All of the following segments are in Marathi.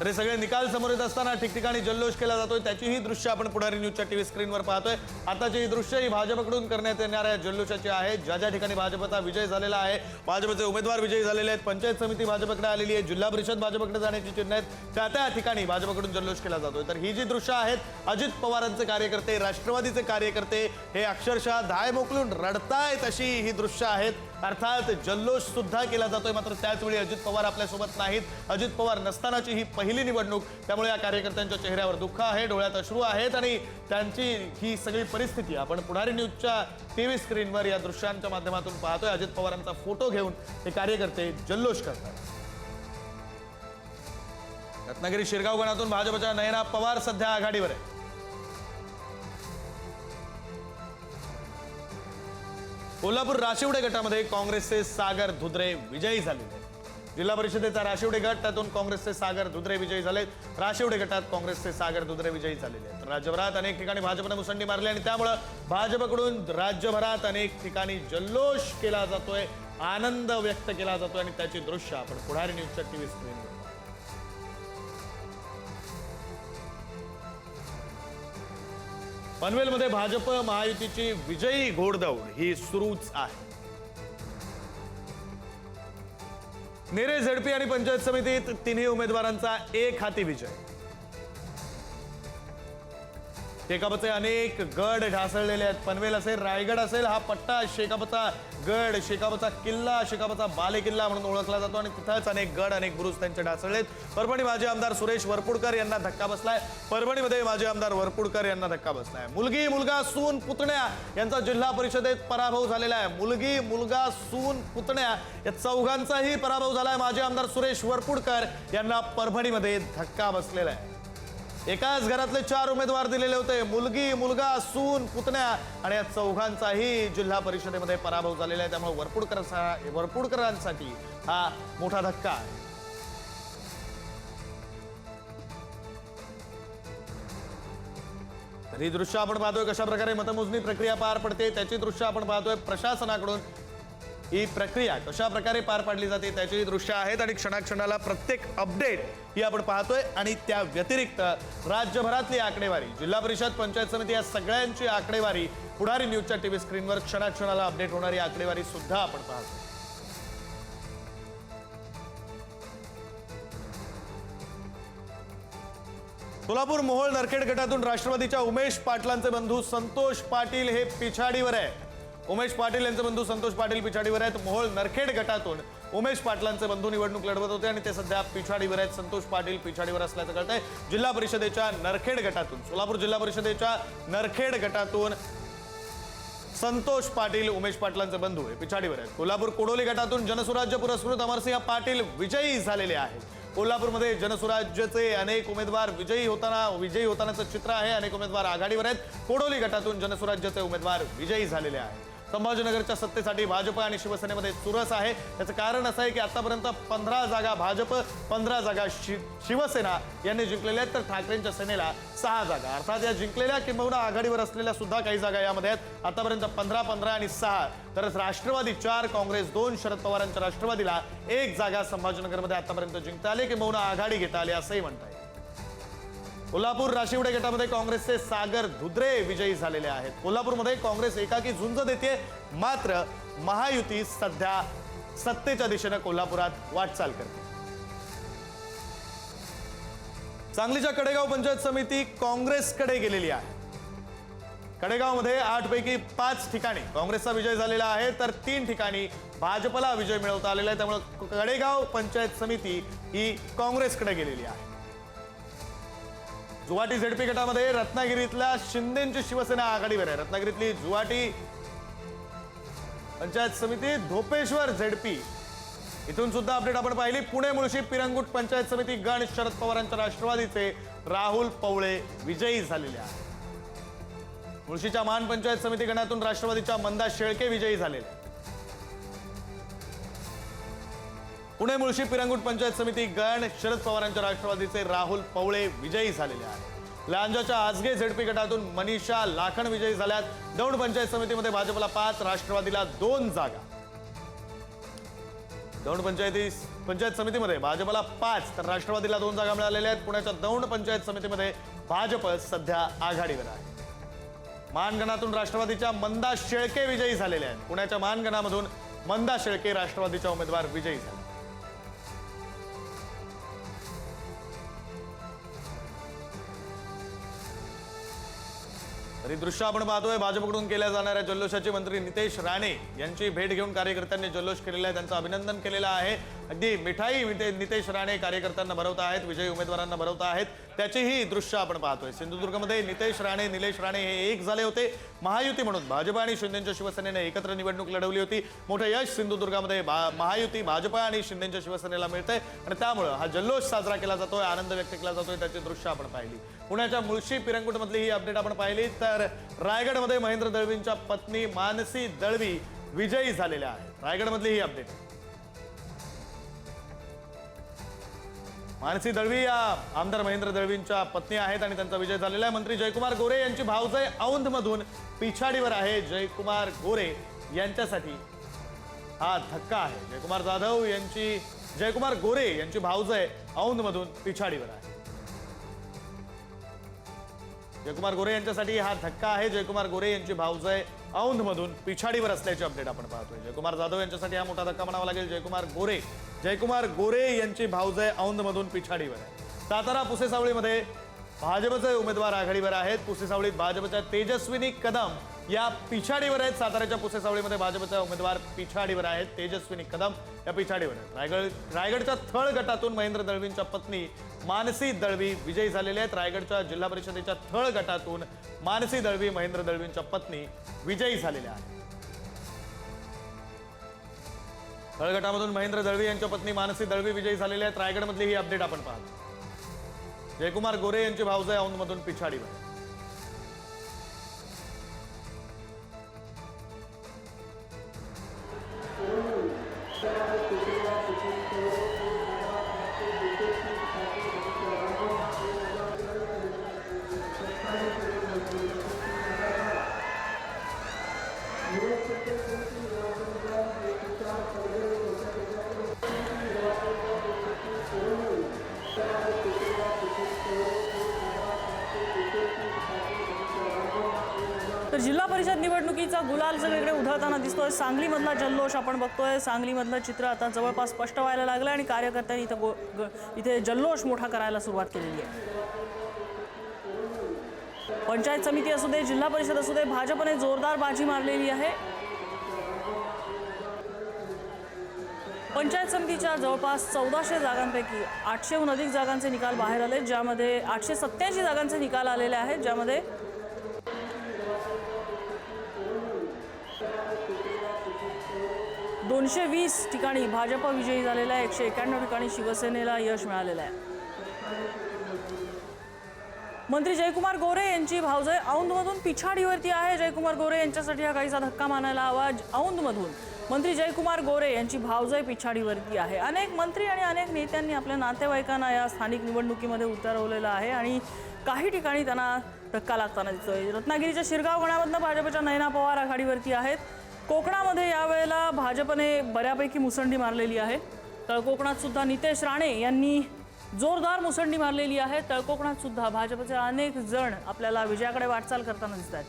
तर हे सगळे निकाल समोर येत असताना ठिकठिकाणी जल्लोष केला जातोय, त्याची ही दृश्य आपण पुढारी न्यूजच्या टीव्ही स्क्रीनवर पाहतोय। आताची ही दृश्य ही भाजपकडून करण्यात येणाऱ्या जल्लोषाची आहेत। ज्या ज्या ठिकाणी भाजपचा विजय झालेला आहे, भाजपचे उमेदवार विजयी झालेले आहेत, पंचायत समिती भाजपकडे आलेली आहे, जिल्हा परिषद भाजपकडे जाण्याची चिन्ह आहेत, त्या त्या ठिकाणी भाजपकडून जल्लोष केला जातोय। तर ही जी दृश्य आहेत, अजित पवारांचे कार्यकर्ते, राष्ट्रवादीचे कार्यकर्ते हे अक्षरशः धाय मोकलून रडतायत अशी ही दृश्य आहेत। अर्थात जल्लोष सुद्धा केला जातोय, मात्र त्याच वेळी अजित पवार आपल्यासोबत नाहीत। अजित पवार नसतानाची ही पहिली निवडणूक, त्यामुळे या कार्यकर्त्यांच्या चेहऱ्यावर दुःख आहे, डोळ्यात अश्रू आहेत आणि त्यांची ही सगळी परिस्थिती आपण पुढारी न्यूजच्या टीव्ही स्क्रीनवर या दृश्यांच्या माध्यमातून पाहतोय। अजित पवारांचा फोटो घेऊन हे कार्यकर्ते जल्लोष करतात। रत्नागिरी शिरगाव गणातून भाजपच्या नयना पवार सध्या आघाडीवर आहे। कोल्हापूर राशिवडे गटामध्ये काँग्रेसचे सागर धुद्रे विजयी झाले आहेत। जिल्हा परिषदेचा राशिवडे गट, त्यातून काँग्रेसचे सागर धुद्रे विजयी झाले। राशिवडे गटात काँग्रेसचे सागर धुद्रे विजयी झालेले आहेत। राज्यभरात अनेक ठिकाणी भाजपने मुसंडी मारली आणि त्यामुळे भाजपकडून राज्यभरात अनेक ठिकाणी जल्लोष केला जातोय, आनंद व्यक्त केला जातोय आणि त्याची दृश्य आपण पुढारी न्यूजच्या टीव्ही स्क्रीनवर पनवेलमध्ये भाजप महायुतीची विजयी घोडदौड ही सुरूच आहे। नेरे झेडपी आणि पंचायत समितीत तिन्ही उमेदवारांचा एक हाती विजय। शेकापचे अनेक गड ढासळलेले आहेत। पनवेल असेल, रायगड असेल, हा पट्टा शेकापचा गड, शेकापचा किल्ला, शेकापचा बालेकिल्ला म्हणून ओळखला जातो आणि तिथंच अनेक गड, अनेक बुरुज त्यांचे ढासळलेत। परभणी माजी आमदार सुरेश वरपुडकर यांना धक्का बसलाय। परभणीमध्ये माजी आमदार वरपुडकर यांना धक्का बसलाय। मुलगी, मुलगा, सून, पुतण्या यांचा जिल्हा परिषदेत पराभव झालेला आहे। मुलगी, मुलगा, सून, पुतण्या या चौघांचाही पराभव झालाय। माजी आमदार सुरेश वरपुडकर यांना परभणीमध्ये धक्का बसलेला आहे। एकाच घरातले 4 उमेदवार दिलेले होते, मुलगी, मुलगा, सून, पुतण्या, आणि या चौघांचाही जिल्हा परिषदेमध्ये पराभव झालेला आहे। त्यामुळे वरपुडकरांसाठी हा मोठा धक्का आहे। तर ही दृश्य आपण पाहतोय कशा प्रकारे मतमोजणी प्रक्रिया पार पडते, त्याची दृश्य आपण पाहतोय। प्रशासनाकडून ही प्रक्रिया कशा प्रकारे पार पाडली जाते त्याची दृश्य आहेत आणि क्षणाक्षणाला प्रत्येक अपडेट ही आपण पाहतोय। आणि त्या व्यतिरिक्त राज्यभरातली आकडेवारी, जिल्हा परिषद, पंचायत समिती या सगळ्यांची आकडेवारी पुढारी न्यूजच्या टीव्ही स्क्रीनवर क्षणाक्षणाला अपडेट होणारी आकडेवारी सुद्धा आपण पाहतोय। सोलापूर मोहोळ नरखेड गटातून राष्ट्रवादीच्या उमेश पाटलांचे बंधू संतोष पाटील हे पिछाडीवर आहे। उमेश पाटील यांचे बंधू संतोष पाटील पिछाडीवर आहेत। मोहोळ नरखेड गटातून उमेश पाटलांचे बंधू निवडणूक लढवत होते आणि ते सध्या पिछाडीवर आहेत। संतोष पाटील पिछाडीवर असल्याचं कळतंय। जिल्हा परिषदेच्या नरखेड गटातून, सोलापूर जिल्हा परिषदेच्या नरखेड गटातून संतोष पाटील उमेश पाटलांचे बंधू हे पिछाडीवर आहेत। कोल्हापूर कोडोली गटातून जनसुराज्य पुरस्कृत अमरसिंह पाटील विजयी झालेले आहेत। कोल्हापूरमध्ये जनसुराज्यचे अनेक उमेदवार विजयी होतानाचं चित्र आहे। अनेक उमेदवार आघाडीवर आहेत। कोडोली गटातून जनसुराज्यचे उमेदवार विजयी झालेले आहेत। संभाजीनगरच्या सत्तेसाठी भाजप आणि शिवसेनेमध्ये चुरस आहे। त्याचं कारण असं आहे की आतापर्यंत 15 जागा भाजप, 15 जागा शिवसेना यांनी जिंकलेल्या आहेत, तर ठाकरेंच्या सेनेला 6 जागा, अर्थात या जिंकलेल्या किंबहुना आघाडीवर असलेल्या सुद्धा काही जागा यामध्ये आहेत। आतापर्यंत 15, 15 आणि 6, तर राष्ट्रवादी 4, काँग्रेस 2, शरद पवारांच्या राष्ट्रवादीला 1 जागा संभाजीनगरमध्ये आतापर्यंत जिंकता आली, किंबहुना आघाडी घेता आली असंही म्हणता येईल। कोल्हापूर राशिवडे गटामध्ये काँग्रेसचे सागर धुद्रे विजयी झालेले आहेत। कोल्हापूरमध्ये काँग्रेस एकाकी झुंज देते, मात्र महायुती सध्या सत्तेच्या दिशेने कोल्हापुरात वाटचाल करते। सांगलीच्या कडेगाव पंचायत समिती काँग्रेसकडे गेलेली आहे। कडेगावमध्ये 8 पैकी 5 ठिकाणी काँग्रेसचा विजय झालेला आहे, तर 3 ठिकाणी भाजपला विजय मिळवता आलेला आहे। त्यामुळे कडेगाव पंचायत समिती ही काँग्रेसकडे गेलेली आहे। जुवाटी झेडपी गटामध्ये रत्नागिरीतल्या शिंदेची शिवसेना आघाडीवर आहे। रत्नागिरीतली जुवाटी पंचायत समिती धोपेश्वर झेडपी इथून सुद्धा अपडेट आपण पाहिली। पुणे मुळशी पिरंगुट पंचायत समिती गण शरद पवारांच्या राष्ट्रवादीचे राहुल पवळे विजयी झालेले आहेत। मुळशीच्या मान पंचायत समिती गणातून राष्ट्रवादीच्या मंदा शेळके विजयी झालेले। पुणे मुळशी पिरंगुट पंचायत समिती गण शरद पवारांच्या राष्ट्रवादीचे राहुल पवळे विजयी झालेले आहेत। लांजाच्या आजगे झेडपी गटातून मनीषा लाखन विजयी झाल्यात। दौंड पंचायत समितीमध्ये भाजपला 5, राष्ट्रवादीला 2 जागा। दौंड पंचायत समितीमध्ये भाजपला 5 तर राष्ट्रवादीला 2 जागा मिळालेल्या आहेत. पुण्याच्या दौंड पंचायत समितीमध्ये भाजप सध्या आघाडीवर आहे. मानगणातून राष्ट्रवादीच्या मंदा शेळके विजयी झालेल्या आहेत. पुण्याच्या मानगणामधून मंदा शेळके राष्ट्रवादीच्या उमेदवार विजयी झाले. तरी दृश्य आपण पाहतोय भाजपकडून केल्या जाणाऱ्या जल्लोषाची मंत्री नितेश राणे यांची भेट घेऊन कार्यकर्त्यांनी जल्लोष केलेला आहे. त्यांचं अभिनंदन केलेलं आहे. अगदी मिठाई नितेश राणे कार्यकर्त्यांना भरवत आहेत, विजयी उमेदवारांना भरवत आहेत. त्याचीही दृश्य आपण पाहतोय. सिंधुदुर्गमध्ये नितेश राणे निलेश राणे हे एक झाले होते. महायुती म्हणून भाजप आणि शिंदेच्या शिवसेनेने एकत्र निवडणूक लढवली होती. मोठं यश सिंधुदुर्गामध्ये महायुती भाजप आणि शिंदेच्या शिवसेनेला मिळतंय आणि त्यामुळे हा जल्लोष साजरा केला जातोय, आनंद व्यक्त केला जातोय. त्याची दृश्य आपण पाहिली. पुण्याच्या मुळशी पिरंगुट मधली ही अपडेट आपण पाहिली तर रायगडमध्ये महेंद्र दळवींच्या पत्नी मानसी दळवी विजयी झालेल्या आहेत. रायगडमधली ही अपडेट. मानसी दळवी या आमदार महेंद्र दळवींच्या पत्नी आहेत आणि त्यांचा विजय झालेला आहे. मंत्री जयकुमार गोरे यांची भावजय औंधमधून पिछाडीवर आहे. जयकुमार गोरे यांच्यासाठी हा धक्का आहे. जयकुमार गोरे यांची भावजय औंधमधून पिछाडीवर आहे. जयकुमार गोरे यांच्यासाठी हा धक्का आहे. जयकुमार गोरे यांची भावजय औंधमधून पिछाडीवर असल्याची अपडेट आपण पाहतोय. जयकुमार जाधव यांच्यासाठी हा मोठा धक्का म्हणावा लागेल. जयकुमार गोरे यांची भावजय औंधमधून पिछाडीवर आहे. सातारा पुसेसावळीमध्ये भाजपचे उमेदवार आघाडीवर आहेत. पुसेसावळीत भाजपच्या तेजस्विनी कदम या पिछाडीवर आहेत. साताऱ्याच्या पुसेसावळीमध्ये भाजपचे उमेदवार पिछाडीवर आहेत. तेजस्विनी कदम या पिछाडीवर आहेत. रायगडच्या थळ गटातून महेंद्र दळवींच्या पत्नी मानसी दळवी विजयी झालेल्या आहेत. रायगडच्या जिल्हा परिषदेच्या थळ गटातून मानसी दळवी महेंद्र दळवींच्या पत्नी विजयी झालेल्या आहेत. थळ गटामधून महेंद्र दळवी यांच्या पत्नी मानसी दळवी विजयी झालेल्या आहेत. रायगडमधली ही अपडेट आपण पाहतो. जयकुमार गोरे यांची भावजय औंधमधून पिछाडीवर. तर जिल्हा परिषद निवडणुकीचा गुलाल सगळीकडे उधळताना दिसतोय. सांगलीमधला जल्लोष आपण बघतोय. सांगलीमधलं चित्र आता जवळपास स्पष्ट व्हायला लागलं आणि कार्यकर्त्यांनी इथे जल्लोष मोठा करायला सुरुवात केलेली आहे. पंचायत समिती असू दे, जिल्हा परिषद असू दे, भाजपने जोरदार बाजी मारलेली आहे. पंचायत समितीच्या जवळपास 1400 जागांपैकी 800हून अधिक जागांचे निकाल बाहेर आले, ज्यामध्ये 887 जागांचे निकाल आलेले आहेत, ज्यामध्ये 220 ठिकाणी भाजप विजयी झालेला आहे. 191 ठिकाणी शिवसेनेला यश मिळालेलं आहे. मंत्री जयकुमार गोरे यांची भावजय औंधमधून पिछाडीवरती आहे. जयकुमार गोरे यांच्यासाठी हा काहीसा धक्का मानायला हवा. औंधमधून मंत्री जयकुमार गोरे यांची भावजय पिछाडीवरती आहे. अनेक मंत्री आणि अनेक नेत्यांनी आपल्या नातेवाईकांना या स्थानिक निवडणुकीमध्ये उतरवलेलं आहे आणि काही ठिकाणी त्यांना धक्का लागताना दिसतोय. रत्नागिरीच्या शिरगाव गणामधनं भाजपच्या नयना पवार आघाडीवरती आहेत. कोकणामध्ये यावेळेला भाजपने बऱ्यापैकी मुसंडी मारलेली आहे. तळकोकणात सुद्धा नितेश राणे यांनी जोरदार मुसंडी मारलेली आहे. तळकोकणात सुद्धा भाजपचे अनेक जण आपल्याला विजयाकडे वाटचाल करताना दिसत आहेत.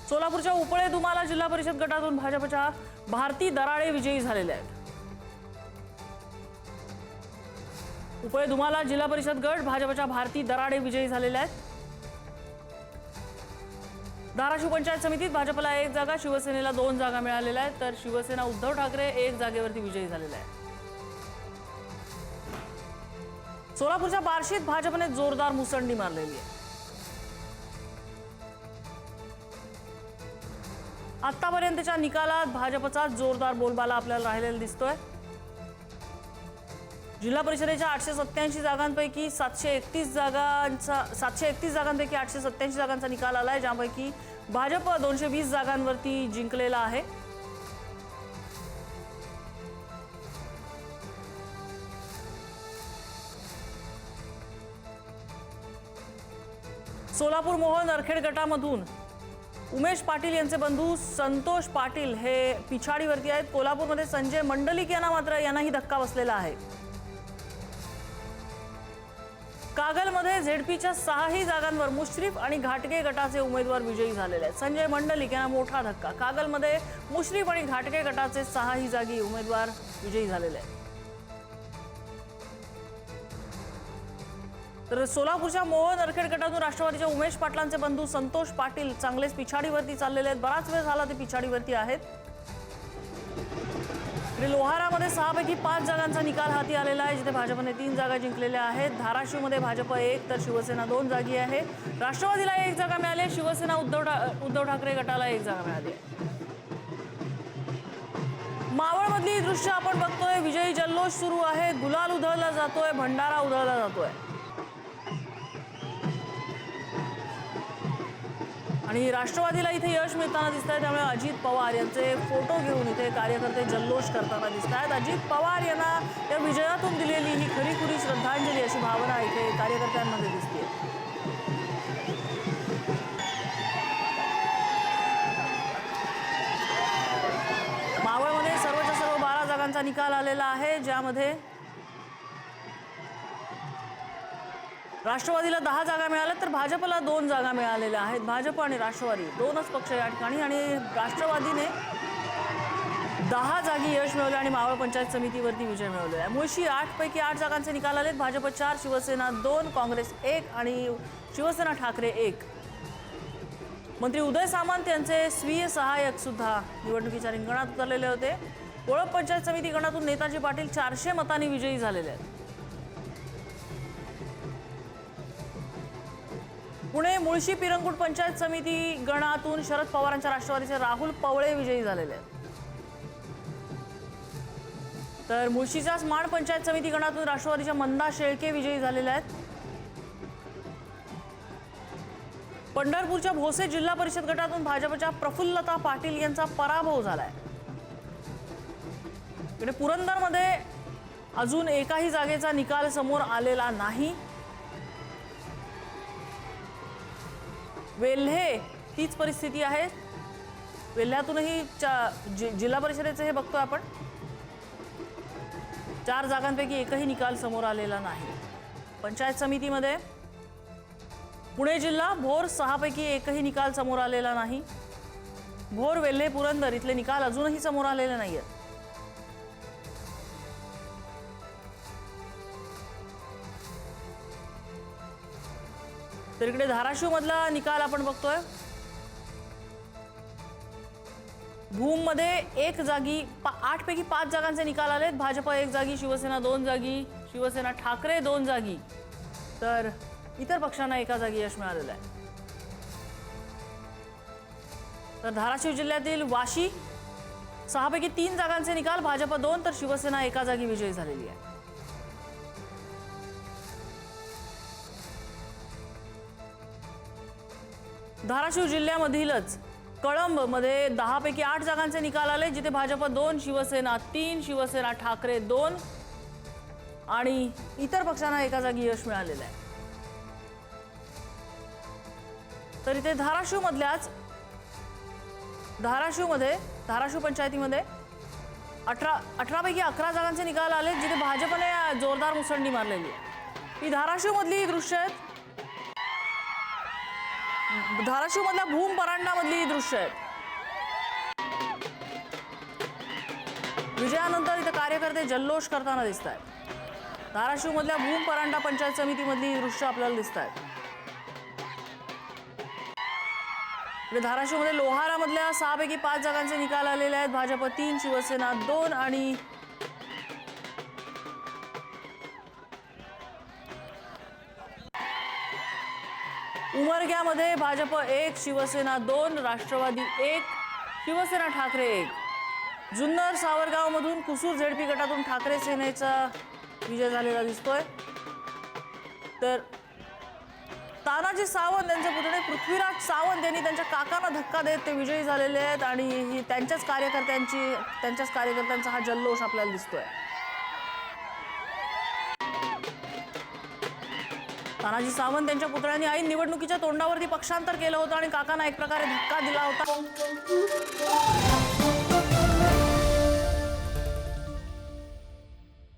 सोलापूरच्या उपळे दुमाला जिल्हा परिषद गटातून भाजपच्या भारती दराडे विजयी झालेले आहेत. उपळे दुमाला जिल्हा परिषद गट भाजपच्या भारती दराडे विजयी झालेले आहेत. धाराशिव पंचायत समितीत भाजपला 1 जागा, शिवसेनेला 2 जागा मिळालेल्या आहेत, तर शिवसेना उद्धव ठाकरे 1 जागेवरती विजयी झालेला आहे. सोलापूरच्या बार्शीत भाजपने जोरदार मुसंडी मारलेली आहे. आतापर्यंतच्या निकालात भाजपचा जोरदार बोलबाला आपल्याला राहिलेला दिसतोय. जिल्हा परिषदेच्या 887 जागांपैकी 731 जागांपैकी 887 जागांचा निकाल आलाय, ज्यापैकी भाजप 220 जागांवरती जिंकलेला आहे. सोलापूर मोहोळ नरखेड गटामधून उमेश पाटील यांचे बंधू संतोष पाटील हे पिछाडीवरती आहेत। कोल्हापूरमध्ये संजय मंडलिक यांनाही धक्का बसलेला आहे। कागलमध्ये झेडपीच्या 6ही जागांवर मुश्रीफ आणि घाटगे गटाचे उमेदवार विजयी झालेले आहेत। संजय मंडलिक यांना मोठा धक्का। कागलमध्ये मुश्रीफ आणि घाटगे गटाचे 6ही जागी उमेदवार विजयी झालेले आहेत। तर सोलापूरच्या मोहोळ नरखेड गटातून राष्ट्रवादीच्या उमेश पाटलांचे बंधू संतोष पाटील चांगलेच पिछाडीवरती चाललेले आहेत। बराच वेळ झाला ते पिछाडीवरती आहेत। लोहारामध्ये 6 पैकी 5 जागांचा निकाल हाती आलेला आहे, जिथे भाजपने 3 जागा जिंकलेल्या आहेत। धाराशिवमध्ये भाजप 1 तर शिवसेना 2 जागी आहे। राष्ट्रवादीला 1 जागा मिळाली आहे। शिवसेना उद्धव ठाकरे गटाला 1 जागा मिळाली आहे। मावळमधली दृश्य आपण बघतोय। विजयी जल्लोष सुरू आहे। गुलाल उधळला जातोय, भंडारा उधळला जातोय आणि राष्ट्रवादीला इथे यश मिळताना दिसत आहे। त्यामुळे अजित पवार यांचे फोटो घेऊन इथे कार्यकर्ते जल्लोष करताना दिसत आहेत। अजित पवार यांना या विजयातून दिलेली ही खरीखुरी श्रद्धांजली अशी भावना इथे कार्यकर्त्यांमध्ये दिसते। मावळमध्ये सर्वच्या सर्व 12 जागांचा निकाल आलेला आहे, ज्यामध्ये राष्ट्रवादीला 10 जागा मिळाल्या तर भाजपला 2 जागा मिळालेल्या आहेत। भाजप आणि राष्ट्रवादी दोनच पक्ष या ठिकाणी आणि राष्ट्रवादीने 10 जागी यश मिळवले आणि मावळ पंचायत समितीवरती विजय मिळवलेला आहे। मुळशी 8 पैकी 8 जागांचे निकाल आलेत। भाजप 4, शिवसेना 2, काँग्रेस 1 आणि शिवसेना ठाकरे 1। मंत्री उदय सामंत यांचे स्वीय सहाय्यक सुद्धा निवडणुकीच्या रिंगणात उतरलेले होते। कोळप पंचायत समिती गणातून नेताजी पाटील 400 मतांनी विजयी झालेले आहेत। पुणे मुळशी पिरंगुट पंचायत समिती गणातून शरद पवारांच्या राष्ट्रवादीचे राहुल पवळे विजयी झालेले आहेत। तर मुळशीच्या स्मार्ट पंचायत समिती गणातून राष्ट्रवादीच्या मंदा शेळके विजयी झालेल्या आहेत। पंढरपूरच्या भोसे जिल्हा परिषद गटातून भाजपच्या प्रफुल्लता पाटील यांचा पराभव झालाय। इकडे पुरंदरमध्ये अजून एकाही जागेचा निकाल समोर आलेला नाही। वेल्हे तीच परिस्थिती आहे। वेल्ह्यातूनही जिल्हा परिषदेचे हे बघतोय आपण, 4 जागांपैकी एकही निकाल समोर आलेला नाही। पंचायत समितीमध्ये पुणे जिल्हा भोर 6 पैकी एकही निकाल समोर आलेला नाही। भोर, वेल्हे, पुरंदर इथले निकाल अजूनही समोर आलेले नाहीयेत। तर इकडे धाराशिव मधला निकाल आपण बघतोय। भूममध्ये 1 जागी 8 पैकी 5 जागांचे निकाल आलेत। भाजप 1 जागी, शिवसेना 2 जागी, शिवसेना ठाकरे 2 जागी, तर इतर पक्षांना 1 जागी यश मिळालेलं आहे। तर धाराशिव जिल्ह्यातील वाशी 6 पैकी 3 जागांचे निकाल, भाजप 2 तर शिवसेना 1 जागी विजयी झालेली आहे। धाराशिव जिल्ह्यामधीलच कळंब मध्ये 10 पैकी 8 जागांचे निकाल आले, जिथे भाजप 2, शिवसेना 3, शिवसेना ठाकरे 2 आणि इतर पक्षांना 1 जागी यश मिळालेलं आहे। तर इथे धाराशिव पंचायतीमध्ये 18 पैकी 11 जागांचे निकाल आले, जिथे भाजपने जोरदार मुसंडी मारलेली आहे। ही धाराशिव मधली दृश्य आहेत। धाराशिव मधल्या भूम परांडा मधली दृश्य आहेत। विजयानंतर इथे कार्यकर्ते जल्लोष करताना दिसत आहेत। धाराशिव मधल्या भूम परांडा पंचायत समिती मधली दृश्य आपल्याला दिसत आहेत। धाराशिव मध्ये लोहारा मधल्या 6 पैकी 5 जागांचे निकाल आलेले आहेत। भाजप 3, शिवसेना 2 आणि उमरग्यामध्ये भाजप 1, शिवसेना 2, राष्ट्रवादी 1, शिवसेना ठाकरे 1। जुन्नर सावरगाव मधून कुसूर झेडपी गटातून ठाकरे सेनेचा विजय झालेला दिसतोय। तर तानाजी सावंत यांचे पुतणे पृथ्वीराज सावंत यांनी त्यांच्या काकांना धक्का देत ते विजयी झालेले आहेत आणि त्यांच्याच कार्यकर्त्यांचा हा जल्लोष आपल्याला दिसतोय। तानाजी सावंत यांच्या पुतळ्यांनी ऐन निवडणुकीच्या तोंडावरती पक्षांतर केलं होतं आणि काकांना एक प्रकारे धक्का दिला होता.